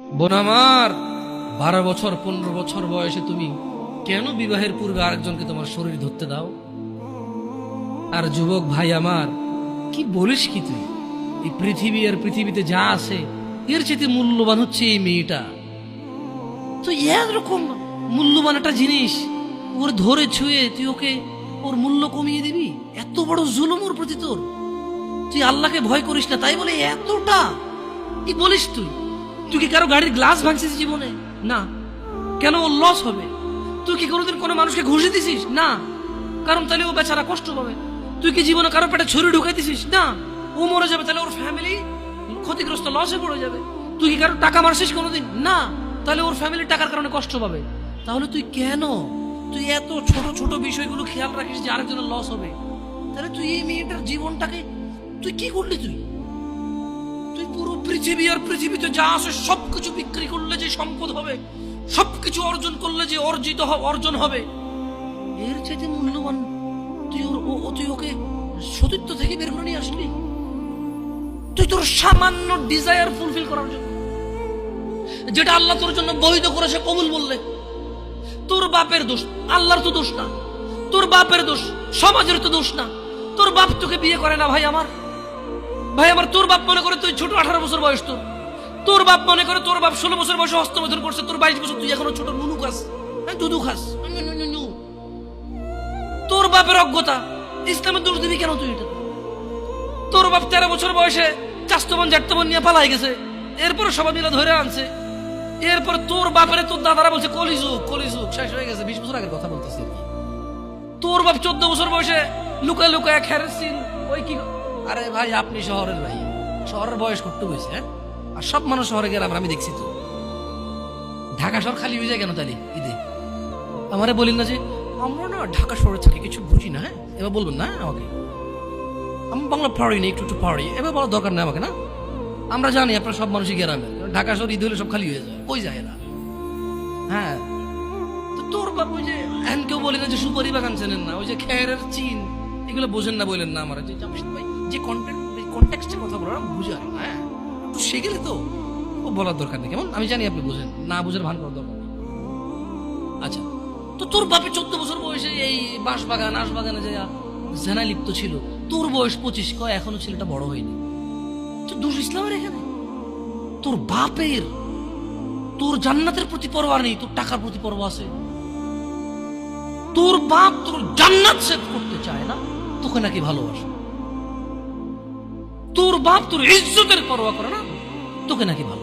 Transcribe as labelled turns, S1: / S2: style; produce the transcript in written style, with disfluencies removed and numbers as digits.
S1: বোন আমার, 12 বছর 15 বছর বয়সে তুমি কেন বিবাহের পূর্বে আরেকজনকে তোমার শরীর ধরতে দাও? আর যুবক ভাই আমার, কি বলিস কি তুই? এই পৃথিবী আর পৃথিবীতে যা আছে এর চেয়ে মূল্যবান হচ্ছে এই মেয়েটা। তো এরকম মূল্যবান একটা জিনিস ওর ধরে ছুঁয়ে তুই ওকে ওর মূল্য কমিয়ে দিবি? এত বড় জুলুম ওর প্রতি তোর! তুই আল্লাহকে ভয় করিস না তাই বলে এতটা কি বলিস তুই? তুই কি কারো গাড়ির গ্লাস ভাঙছিস জীবনে? না। কেন ওর লস হবে? তুই কি কোনোদিন কোনো মানুষকে ঘুষি দিছিস? না। কারণ তাহলে ও বেচারা কষ্ট পাবে। তুই কি জীবনে কারো পেটে ছুরি ঢুকাই দিছিস? না। ও মরে যাবে, তাহলে ওর ফ্যামিলি ক্ষতিগ্রস্ত, লসে পড়ে যাবে। তুই কি কারো টাকা মারছিস কোনোদিন? না। তাহলে ওর ফ্যামিলি টাকার কারণে কষ্ট পাবে। তাহলে তুই কেন তুই এত ছোট ছোট বিষয়গুলো খেয়াল রাখিস যে আরেকজনের লস হবে? তাহলে তুই এই মেয়েটার জীবনটাকে তুই কি করলি? তুই পুরো পৃথিবী আর পৃথিবীতে যা আছে সবকিছু বিক্রি করলে যে সম্পদ হবে, সবকিছু অর্জন করলে যে অর্জন হবে, এর চাইতে মূল্যবান তুই ওকে সতীত্ব থেকে বের করে নিয়ে আসলি? তুই তোর সামান্য ডিজায়ার ফুলফিল করার জন্য, যেটা আল্লাহ তোর জন্য বৈধ করেছে কবুল বললে, তোর বাপের দোষ, আল্লাহর তো দোষ না। তোর বাপের দোষ, সমাজের তো দোষ না। তোর বাপ তোকে বিয়ে করে না ভাই আমার। তোর বাপ মনে করে তুই ছোট, 18 বছর বয়স তোর বাপ মনে করে তোর বাপ 16 বছর বয়সে হস্তমৈথুন করছে, তোর 22 বছর, তুই এখনো ছোট নুনু খাস, দুধু খাস। তোর বাপের অজ্ঞতা, ইসলামের দোষ দিবি কেন তুই এটা? তোর বাপ 13 বছর বয়সে চাস্তবন জাটতবন নিয়ে পালাই গেছে, এরপরে সবাই মিলে ধরে আনছে। এরপর তোর বাপের তোর দাদারা বলছে কলিযুগ শেষ হয়ে গেছে। 20 বছর আগের কথা বলতেছি। তোর বাপ 14 বছর বয়সে লুকায় লুকায় খেরেছিল ওই কি। আরে ভাই, আপনি শহরের ভাই, শহরের বয়স করতে হয়েছে, হ্যাঁ? আর সব মানুষ শহরে গেলাম আমি দেখছি তো। ঢাকা শহর খালি হয়ে যায় কেন তাহলে ঈদে? আমারে বলিন না যে আমরা না ঢাকা শহরে থাকি, কিছু বুঝি না। হ্যাঁ, এবার বলবেন না আমাকে, আমি বাংলা পারি না, একটু পারি, এবার বলার দরকার নেই আমাকে। না, আমরা জানি আপনার সব মানুষই গ্রামে, ঢাকা শহর ঈদ হলে সব খালি হয়ে যায়, কই যায় এরা? হ্যাঁ, তো তোর বাপ ওই যে এখন কেউ বলি না যে সুপারি বাগান চেনেন না, ওই যে খেরের চিন, এগুলো বোঝেন না বললেন না আমার যে জামশেদ ভাই যে কন্টেক্সটে কথা বলার বুঝে আর হ্যাঁ একটু শিখলে তো ও বলার দরকার নেই। কেমন আমি জানি আপনি বোঝেন না, বুঝের ভান করার দরকার নেই। আচ্ছা, তো তোর বাপে 14 বছর বয়সে এই বাঁশবাগান আশবাগানে যে জেনায় লিপ্ত ছিল, তোর বয়স 25, কয় এখনো ছেলেটা বড় হয়নি। তো দোষ ইসলামের এখানে? তোর বাপের, তোর জান্নাতের প্রতি পরোয়া নেই, তোর টাকার প্রতি পরোয়া আছে। তোর বাপ তোর জান্নাত সেভ করতে চায় না, তোকে নাকি ভালোবাসে। তোর বাপ তোর ইজ্জতের পরোয়া করে না, তোকে নাকি ভালো।